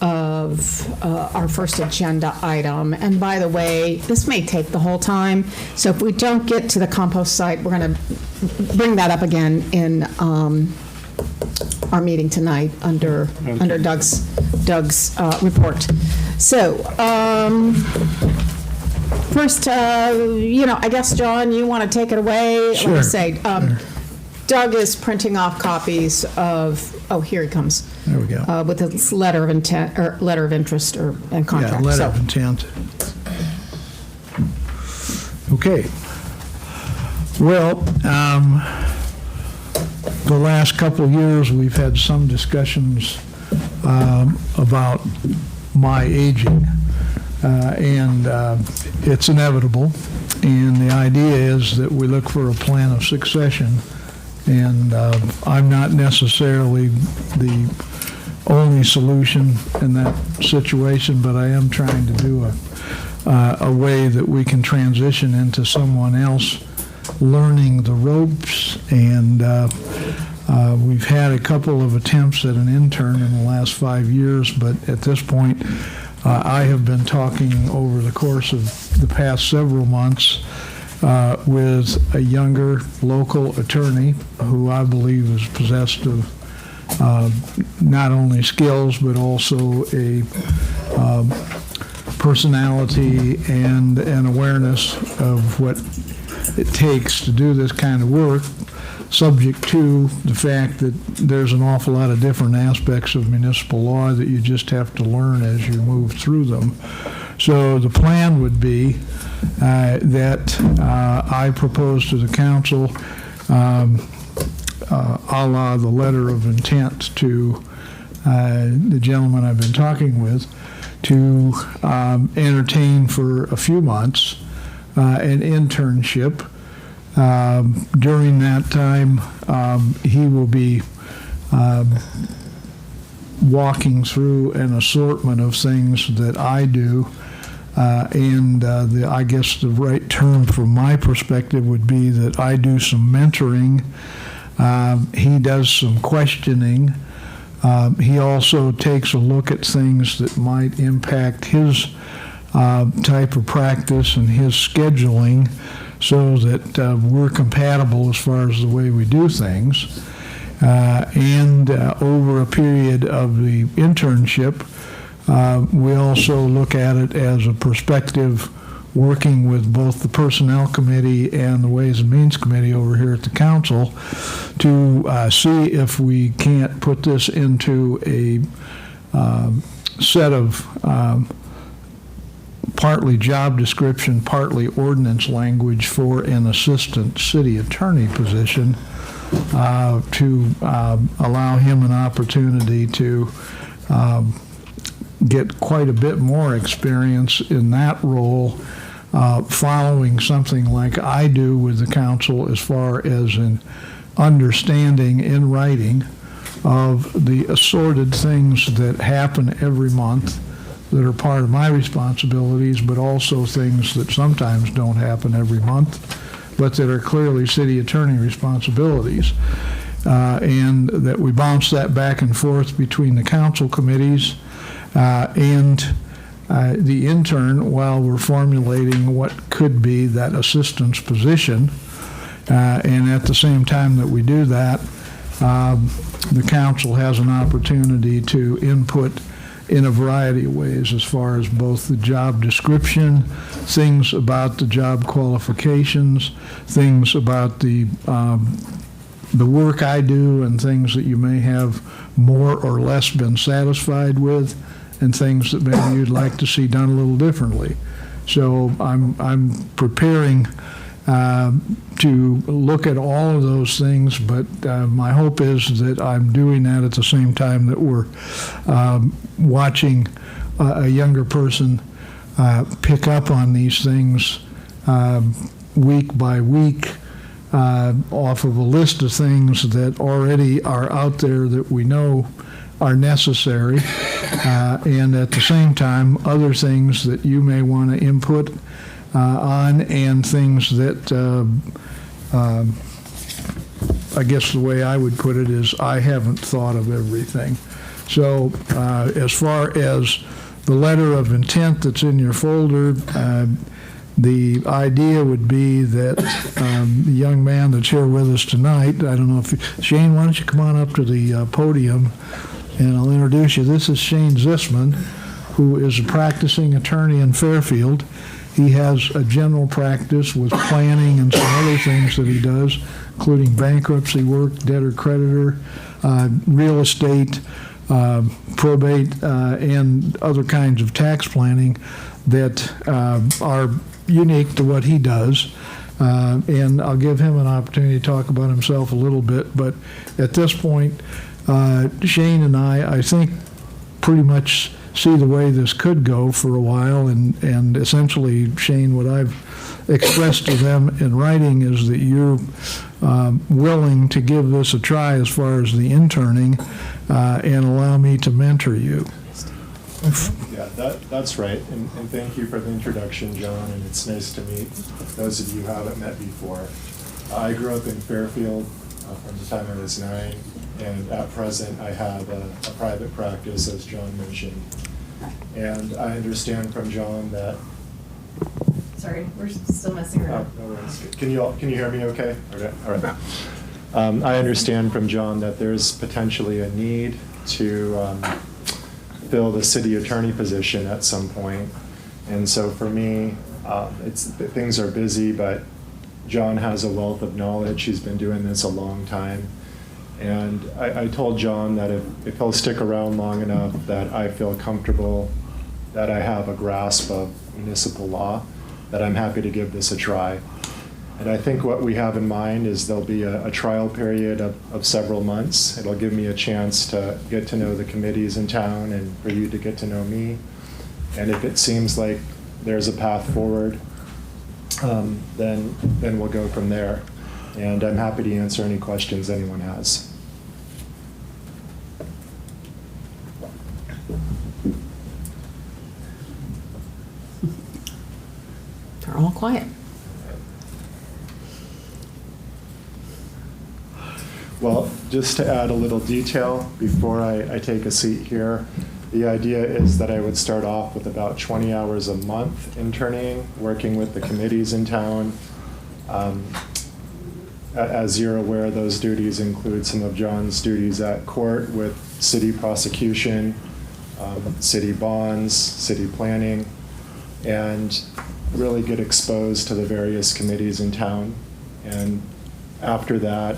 of our first agenda item. And by the way, this may take the whole time, so if we don't get to the compost site, we're going to bring that up again in our meeting tonight under Doug's report. So first, I guess, John, you want to take it away? Sure. Like I say, Doug is printing off copies of, here he comes. There we go. With this letter of intent, or letter of interest, and contract. Yeah, letter of intent. Okay. Well, the last couple of years, we've had some discussions about my aging, and it's inevitable. And the idea is that we look for a plan of succession. And I'm not necessarily the only solution in that situation, but I am trying to do a way that we can transition into someone else learning the ropes. And we've had a couple of attempts at an intern in the last 5 years, but at this point, I have been talking over the course of the past several months with a younger local attorney who I believe is possessed of not only skills but also a personality and an awareness of what it takes to do this kind of work, subject to the fact that there's an awful lot of different aspects of municipal law that you just have to learn as you move through them. So the plan would be that I propose to the council, a la the letter of intent to the gentleman I've been talking with, to entertain for a few months an internship. During that time, he will be walking through an assortment of things that I do. I guess the right term from my perspective would be that I do some mentoring. He does some questioning. He also takes a look at things that might impact his type of practice and his scheduling so that we're compatible as far as the way we do things. Over a period of the internship, we also look at it as a perspective working with both the Personnel Committee and the Ways and Means Committee over here at the Council to see if we can't put this into a set of partly job description, partly ordinance language for an assistant city attorney position to allow him an opportunity to get quite a bit more experience in that role, following something like I do with the council as far as an understanding in writing of the assorted things that happen every month that are part of my responsibilities, but also things that sometimes don't happen every month, but that are clearly city attorney responsibilities. And that we bounce that back and forth between the council committees and the intern while we're formulating what could be that assistant's position. And at the same time that we do that, the council has an opportunity to input in a variety of ways as far as both the job description, things about the job qualifications, things about the work I do, and things that you may have more or less been satisfied with, and things that maybe you'd like to see done a little differently. So I'm preparing to look at all of those things, but my hope is that I'm doing that at the same time that we're watching a younger person pick up on these things week by week off of a list of things that already are out there that we know are necessary, and at the same time other things that you may want to input on, and things that I guess the way I would put it is I haven't thought of everything. So as far as the letter of intent that's in your folder, the idea would be that the young man that's here with us tonight, I don't know if, Shane, why don't you come on up to the podium and I'll introduce you. This is Shane Zisman, who is a practicing attorney in Fairfield. He has a general practice with planning and some other things that he does, including bankruptcy work, debtor-creditor, real estate, probate, and other kinds of tax planning that are unique to what he does. And I'll give him an opportunity to talk about himself a little bit. But at this point, Shane and I think, pretty much see the way this could go for a while. And essentially, Shane, what I've expressed to them in writing is that you're willing to give this a try as far as the interning and allow me to mentor you. Yeah, that's right. And thank you for the introduction, John, and it's nice to meet those of you who haven't met before. I grew up in Fairfield from the time I was 9, and at present I have a private practice, as John mentioned. And I understand from John that... Sorry, we're still messing around. No worries. Can you hear me okay? Okay, all right. I understand from John that there's potentially a need to fill the city attorney position at some point. And so for me, things are busy, but John has a wealth of knowledge. He's been doing this a long time. And I told John that if he'll stick around long enough that I feel comfortable, that I have a grasp of municipal law, that I'm happy to give this a try. And I think what we have in mind is there'll be a trial period of several months. It'll give me a chance to get to know the committees in town and for you to get to know me. And if it seems like there's a path forward, then we'll go from there. And I'm happy to answer any questions anyone has. They're all quiet. Well, just to add a little detail before I take a seat here, the idea is that I would start off with about 20 hours a month interning, working with the committees in town. As you're aware, those duties include some of John's duties at court with city prosecution, city bonds, city planning, and really get exposed to the various committees in town. And after that,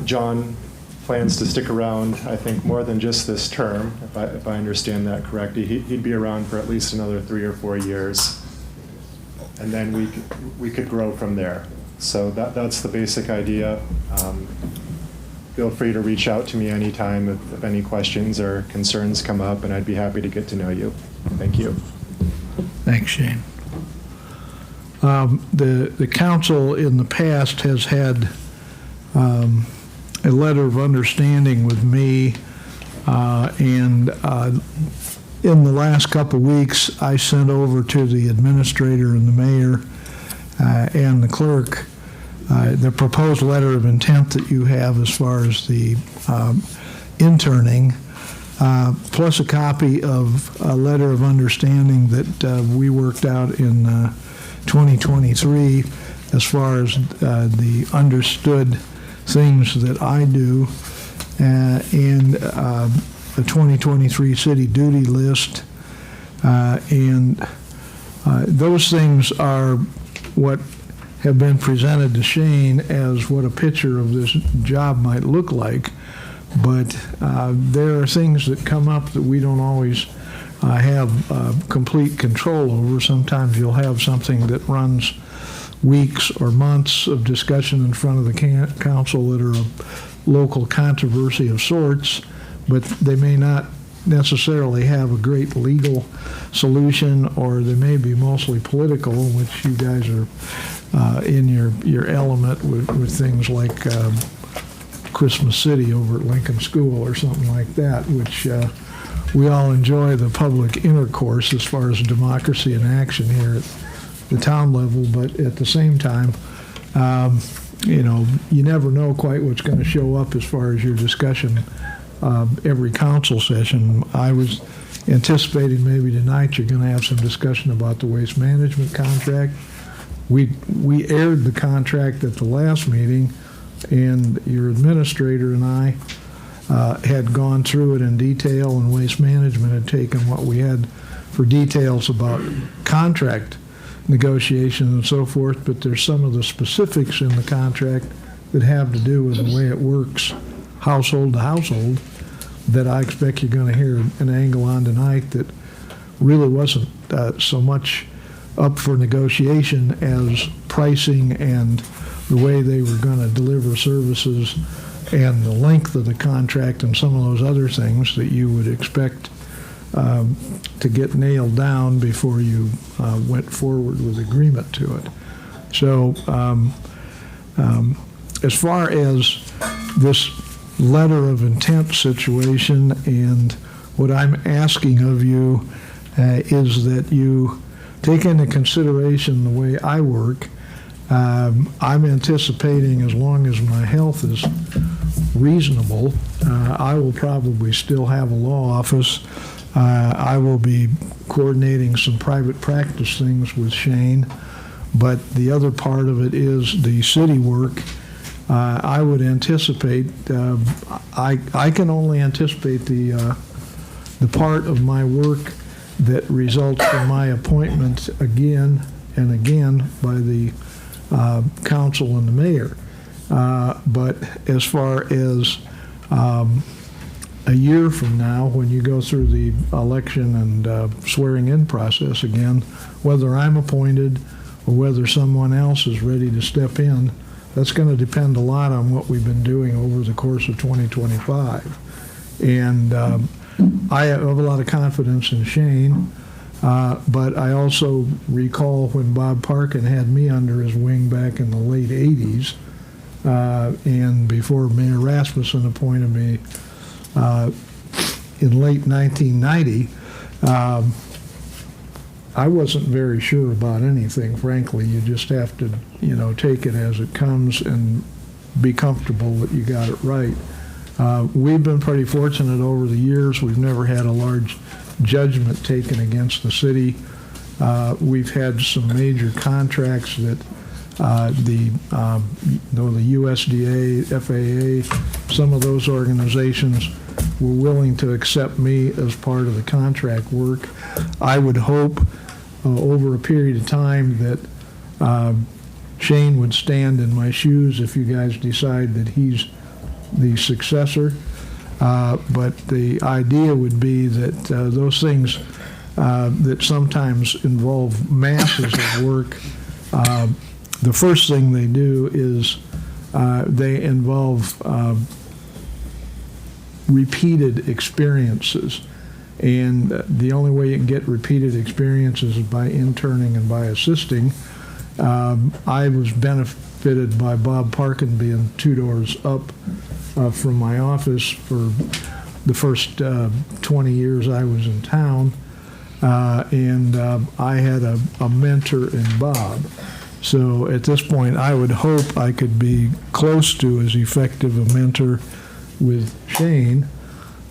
John plans to stick around, I think, more than just this term, if I understand that correctly. He'd be around for at least another 3 or 4 years. And then we could grow from there. So that's the basic idea. Feel free to reach out to me anytime if any questions or concerns come up, and I'd be happy to get to know you. Thank you. Thanks, Shane. The council in the past has had a letter of understanding with me, and in the last couple of weeks, I sent over to the administrator and the mayor and the clerk the proposed letter of intent that you have as far as the interning, plus a copy of a letter of understanding that we worked out in 2023 as far as the understood things that I do, and the 2023 city duty list, and those things are what have been presented to Shane as what a picture of this job might look like. But there are things that come up that we don't always have complete control over. Sometimes you'll have something that runs weeks or months of discussion in front of the council that are a local controversy of sorts, but they may not necessarily have a great legal solution, or they may be mostly political, which you guys are in your element with things like Christmas City over at Lincoln School or something like that, which we all enjoy the public intercourse as far as democracy in action here at the town level, but at the same time, you never know quite what's going to show up as far as your discussion every council session. I was anticipating maybe tonight you're going to have some discussion about the waste management contract. We aired the contract at the last meeting, and your administrator and I had gone through it in detail, and Waste Management had taken what we had for details about contract negotiations and so forth, but there's some of the specifics in the contract that have to do with the way it works household to household that I expect you're going to hear an angle on tonight that really wasn't so much up for negotiation as pricing and the way they were going to deliver services and the length of the contract and some of those other things that you would expect to get nailed down before you went forward with agreement to it. So as far as this letter of intent situation, and what I'm asking of you is that you take into consideration the way I work. I'm anticipating, as long as my health is reasonable, I will probably still have a law office. I will be coordinating some private practice things with Shane, but the other part of it is the city work. I would anticipate, I can only anticipate the part of my work that results from my appointment again and again by the council and the mayor. But as far as a year from now, when you go through the election and swearing in process again, whether I'm appointed or whether someone else is ready to step in, that's going to depend a lot on what we've been doing over the course of 2025. And I have a lot of confidence in Shane, but I also recall when Bob Parkin had me under his wing back in the late 80s, and before Mayor Rasmussen appointed me in late 1990, I wasn't very sure about anything, frankly. You just have to, take it as it comes and be comfortable that you got it right. We've been pretty fortunate over the years. We've never had a large judgment taken against the city. We've had some major contracts that the USDA, FAA, some of those organizations were willing to accept me as part of the contract work. I would hope over a period of time that Shane would stand in my shoes if you guys decide that he's the successor. But the idea would be that those things that sometimes involve masses of work, the first thing they do is they involve repeated experiences. And the only way you can get repeated experiences is by interning and by assisting. I was benefited by Bob Parkin being 2 doors up from my office for the first 20 years I was in town. And I had a mentor in Bob. So at this point, I would hope I could be close to as effective a mentor with Shane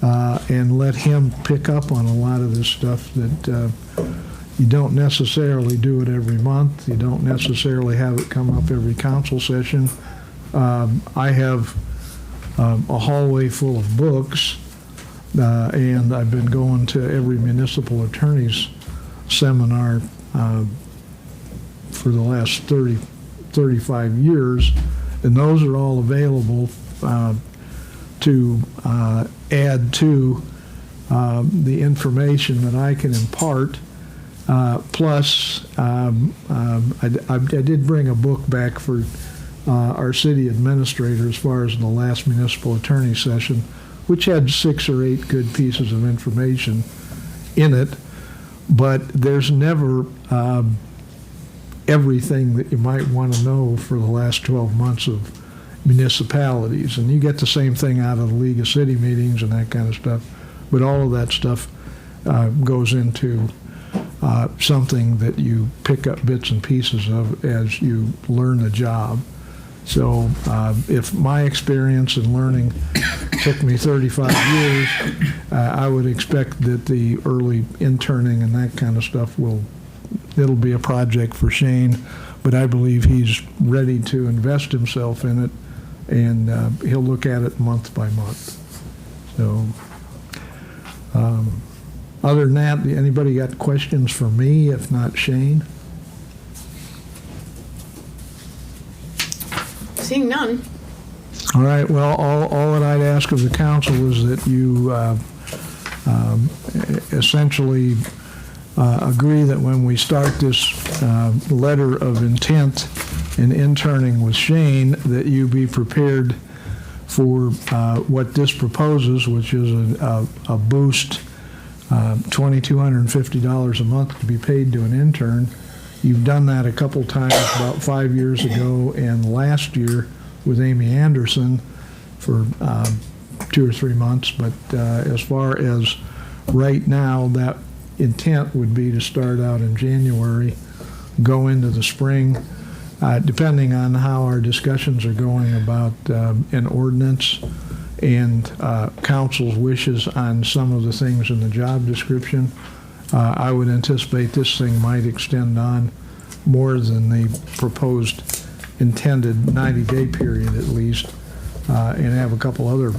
and let him pick up on a lot of this stuff that you don't necessarily do it every month. You don't necessarily have it come up every council session. I have a hallway full of books, and I've been going to every municipal attorney's seminar for the last 35 years, and those are all available to add to the information that I can impart. Plus, I did bring a book back for our city administrator as far as the last municipal attorney session, which had 6 or 8 good pieces of information in it, but there's never everything that you might want to know for the last 12 months of municipalities. And you get the same thing out of the League of City meetings and that kind of stuff, but all of that stuff goes into something that you pick up bits and pieces of as you learn the job. So if my experience in learning took me 35 years, I would expect that the early interning and that kind of stuff it'll be a project for Shane, but I believe he's ready to invest himself in it, and he'll look at it month by month. So other than that, anybody got questions for me? If not, Shane? Seeing none. All right, well, all that I'd ask of the council is that you essentially agree that when we start this letter of intent in interning with Shane, that you be prepared for what this proposes, which is a boost, $2,250 a month to be paid to an intern. You've done that a couple times, about 5 years ago and last year with Amy Anderson for 2 or 3 months. But as far as right now, that intent would be to start out in January, go into the spring, depending on how our discussions are going about an ordinance and council's wishes on some of the things in the job description. I would anticipate this thing might extend on more than the proposed intended 90-day period at least, and have a couple other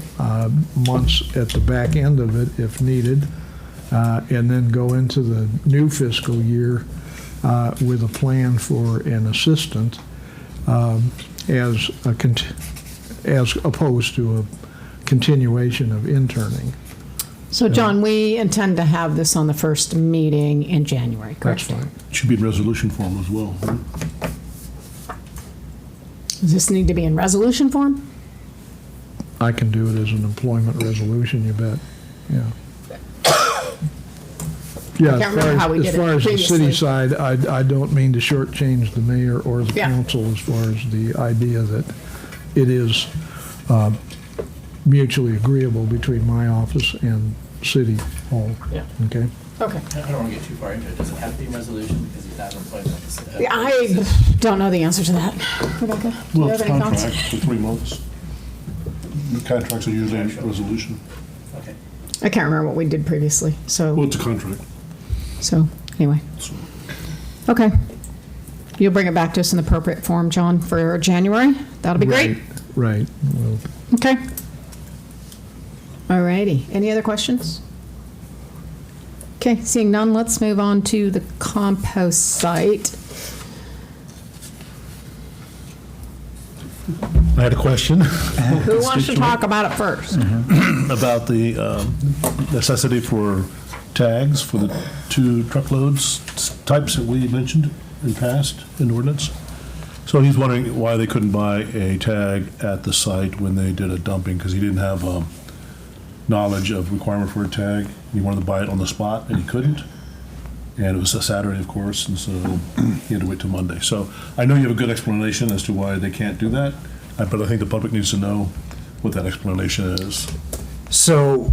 months at the back end of it if needed, and then go into the new fiscal year with a plan for an assistant as opposed to a continuation of interning. So, John, we intend to have this on the first meeting in January, correct? That's fine. It should be in resolution form as well. Right? Does this need to be in resolution form? I can do it as an employment resolution, you bet. Yeah. Yeah, can't remember how we did as it far as the previously. city side, I don't mean to shortchange the mayor or the Yeah. council as far as the idea that it is mutually agreeable between my office and City Hall. Yeah. Okay? Okay. I don't want to get too far into it. Does it have to be in resolution because he's not employed by the city? I don't know the answer to that. Rebecca, do you Well, have it's any thoughts? contract for 3 months. The contracts are usually in resolution. Okay. I can't remember what we did previously, Well, so it's a contract. Anyway. So. Okay. You'll bring it back to us in the appropriate form, John, for January? That'll be great. Right. Well, Okay. All righty. Any other questions? Okay, seeing none, let's move on to the compost site. I had a question Who wants to talk about it first? about the necessity for tags for the 2 truckloads types that we mentioned in past in ordinance. So he's wondering why they couldn't buy a tag at the site when they did a dumping, because he didn't have knowledge of requirement for a tag. He wanted to buy it on the spot, and he couldn't. And it was a Saturday, of course, and so he had to wait till Monday. So I know you have a good explanation as to why they can't do that, but I think the public needs to know what that explanation is. So,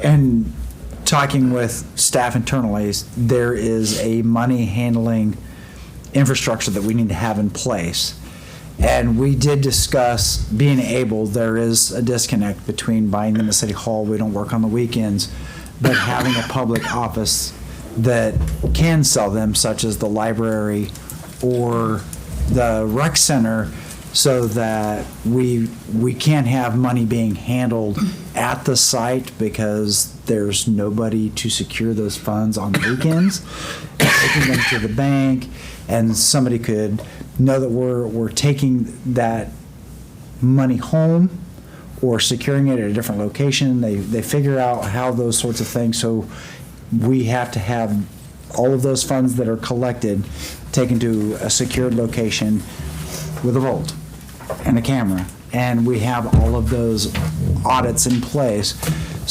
and talking with staff internally, there is a money handling infrastructure that we need to have in place. And we did discuss being able, there is a disconnect between buying them at City Hall, we don't work on the weekends, but having a public office that can sell them, such as the library or the rec center, so that we can't have money being handled at the site because there's nobody to secure those funds on the weekends, taking them to the bank, and somebody could know that we're taking that money home or securing it at a different location. They figure out how those sorts of things. So we have to have all of those funds that are collected taken to a secured location with a vault and a camera. And we have all of those audits in place.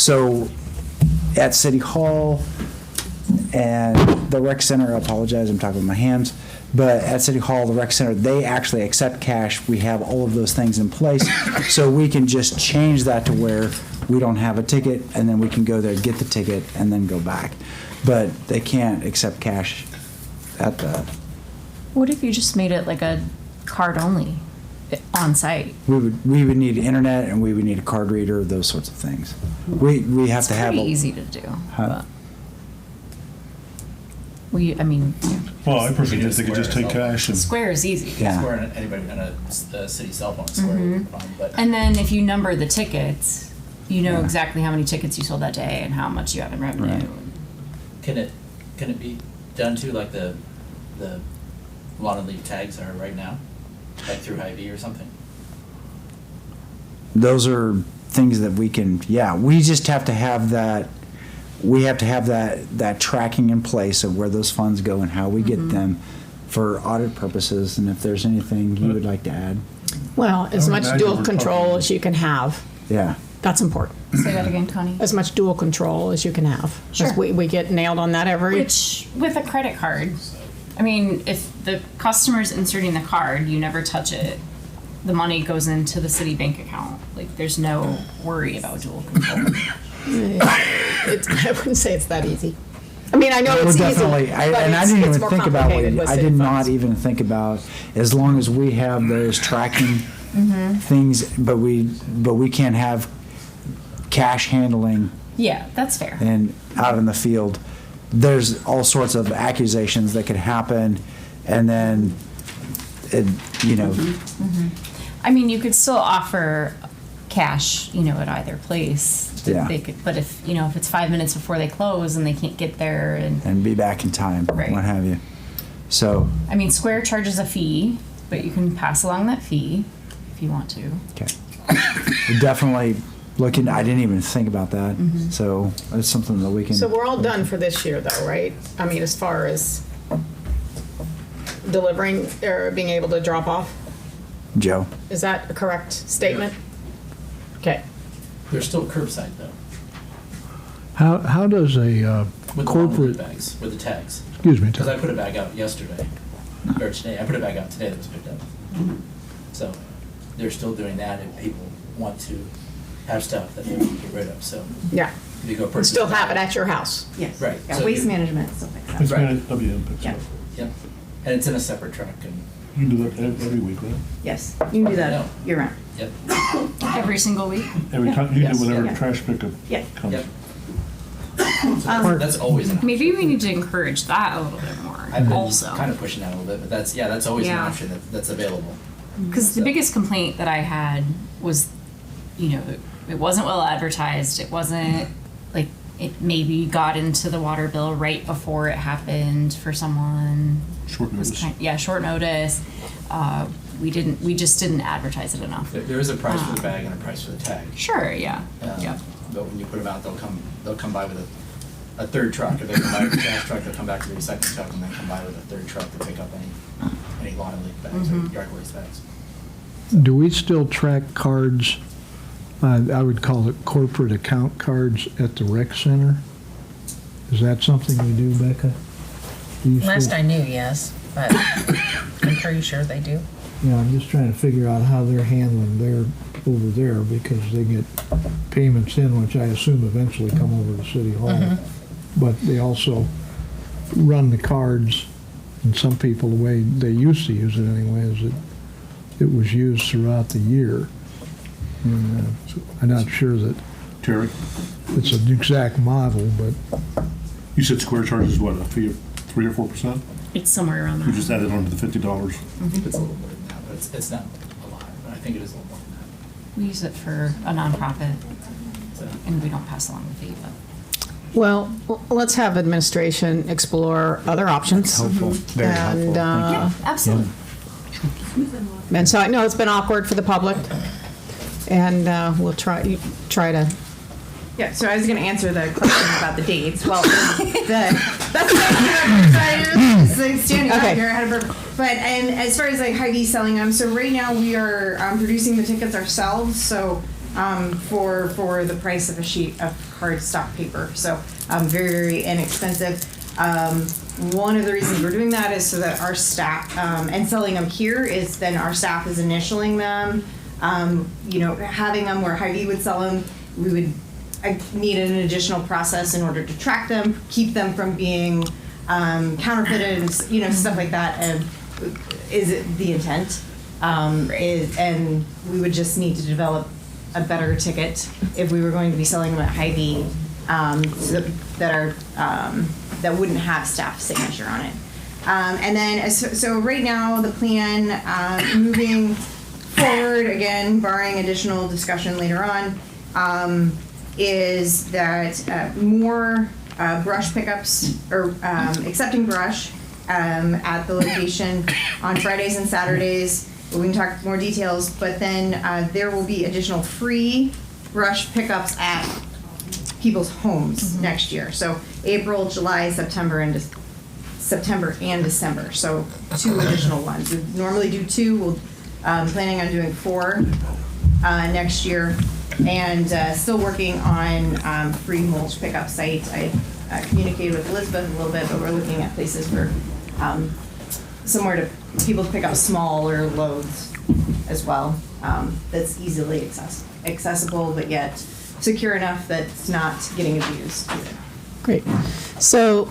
So at City Hall and the rec center, I apologize, I'm talking with my hands, but at City Hall, the rec center, they actually accept cash. We have all of those things in place. So we can just change that to where we don't have a ticket, and then we can go there, get the ticket, and then go back. But they can't accept cash at the, What if you just made it like a card only? on site. We would need internet and we would need a card reader, those sorts of things. We have It's to have. pretty easy to do. Huh? But I mean, yeah. Well, I personally You think they could just take cash and. Square is easy. Yeah. Square, anybody on a city cell phone, Square would be fine, but. And then if you number the tickets, you know Yeah. exactly how many tickets you sold that day and how much you have in revenue. Right. Can it be done to like the lawn and leaf tags are right now? Like through Hy-Vee or something? Those are things that we can, we just have to have that, we have to have that tracking in place of where those funds go and how we get them for audit purposes, and if there's anything you would like to add. Well, as I would much imagine dual we're control talking- as you can have. Yeah. That's important. Say that again, Connie. As much dual control as you can have. 'Cause Sure. we get nailed on that every. Which, with a credit card, I mean, if the customer's inserting the card, you never touch it. The money goes into the city bank account. Like, there's no worry about dual control. I wouldn't say it's that easy. I mean, I know Well, it's definitely, easy, I but didn't it's even more think about complicated with I city did not funds. even think about, as long as we have those tracking things, but we can't have cash handling Yeah, that's fair. and out in the field. There's all sorts of accusations that could happen, and then, I mean, you could still offer cash, at either place. That Yeah. They could, but if it's 5 minutes before they close and they can't get there, and be back in time, Right. what have you. So, I mean, Square charges a fee, but you can pass along that fee if you want to. okay. Definitely looking, I didn't even think about that, so it's something that we can. So we're all done for this year though, right? I mean, as far as delivering or being able to drop off? Joe? Is that a correct statement? Okay. There's still curbside though, How does a with the lawn and leaf corporate, bags, with the tags. excuse me, Because I Tom, put a bag out yesterday, or today, I put a bag out today that was picked up. So they're still doing that if people want to have stuff that they want to get rid of, so Yeah. if you go purchase. Still a have it bag- at your house. Yes. Right, Yeah, so waste you- management still picks It's up. Right. WM picks it Yeah. up. Yep, and it's in a separate truck and, You do that every week, right? Yes, you can do No. that year round. yep, Every single week? Every time, you do Yes. whenever Yeah. trash pickup Yeah. comes. yep. So that's always an option. Maybe we need to encourage that a little bit more I've been also. kind of pushing that a little bit, but that's always an Yeah. option that's available. Because the So- biggest complaint that I had was, it wasn't well advertised. It wasn't like it maybe got into the water bill right before it happened for someone. Short It was notice. short notice. We just didn't advertise it enough. There is a price for the bag and a price for the tag. Sure, yeah, Um, yeah. But when you put them out, they'll come by with a third truck, or they come by with a trash truck, they'll come back to the recycling truck, and then come by with a third truck to pick up any lawn and leaf bags or yard waste bags. do we still track cards, I would call it corporate account cards at the rec center? Is that something we do, Becca? Do you Last still- I knew, yes, but I'm pretty sure they do. Yeah, I'm just trying to figure out how they're handling their, over there, because they get payments in, which I assume eventually come over to City Hall. But they also run the cards, and some people, the way they used to use it anyway, is it was used throughout the year. And I'm not sure that Terry, it's an exact model, but you said Square charges what, a fee of 3 or 4%? It's somewhere around We that. just added on to the $50. It's a little more than that, but it's not a lot, but I think it is a little more than We use it for a nonprofit, that. So, and we don't pass along the fee, but. Well, let's have administration explore other options. Helpful, very helpful. And, Thank you. Yeah, absolutely. and so I know it's been awkward for the public, and we'll try to. Yeah, so I was going to answer the question about the dates. Well, that's what I'm standing Okay. up here ahead of her. But and as far as like Hy-Vee selling them, so right now we are producing the tickets ourselves. So for the price of a sheet of cardstock paper, so very very inexpensive. One of the reasons we're doing that is so that our staff and selling them here is then our staff is initialing them. Having them where Hy-Vee would sell them, we would. I need an additional process in order to track them, keep them from being counterfeited, and stuff like that. Is it the intent? And we would just need to develop a better ticket if we were going to be selling them at Hy-Vee, that wouldn't have staff signature on it. And then, so right now, the plan, moving forward, again, barring additional discussion later on, is that more brush pickups, or accepting brush at the location on Fridays and Saturdays. We can talk more details, but then there will be additional free brush pickups at people's homes next year. So April, July, September, and December. So 2 additional ones. We normally do 2. We'll planning on doing 4 next year, and still working on free mulch pickup sites. I communicated with Elizabeth a little bit, but we're looking at places for somewhere to people to pick up smaller loads as well. That's easily accessible, but yet secure enough that it's not getting abused either. Great. So,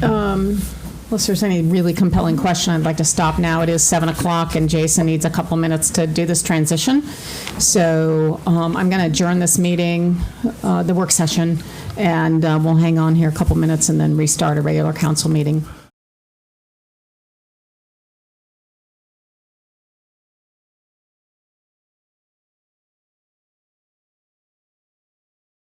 unless there's any really compelling question, I'd like to stop now. It is 7 o'clock, and Jason needs a couple minutes to do this transition. So I'm going to adjourn this meeting, the work session, and we'll hang on here a couple minutes and then restart a regular council meeting.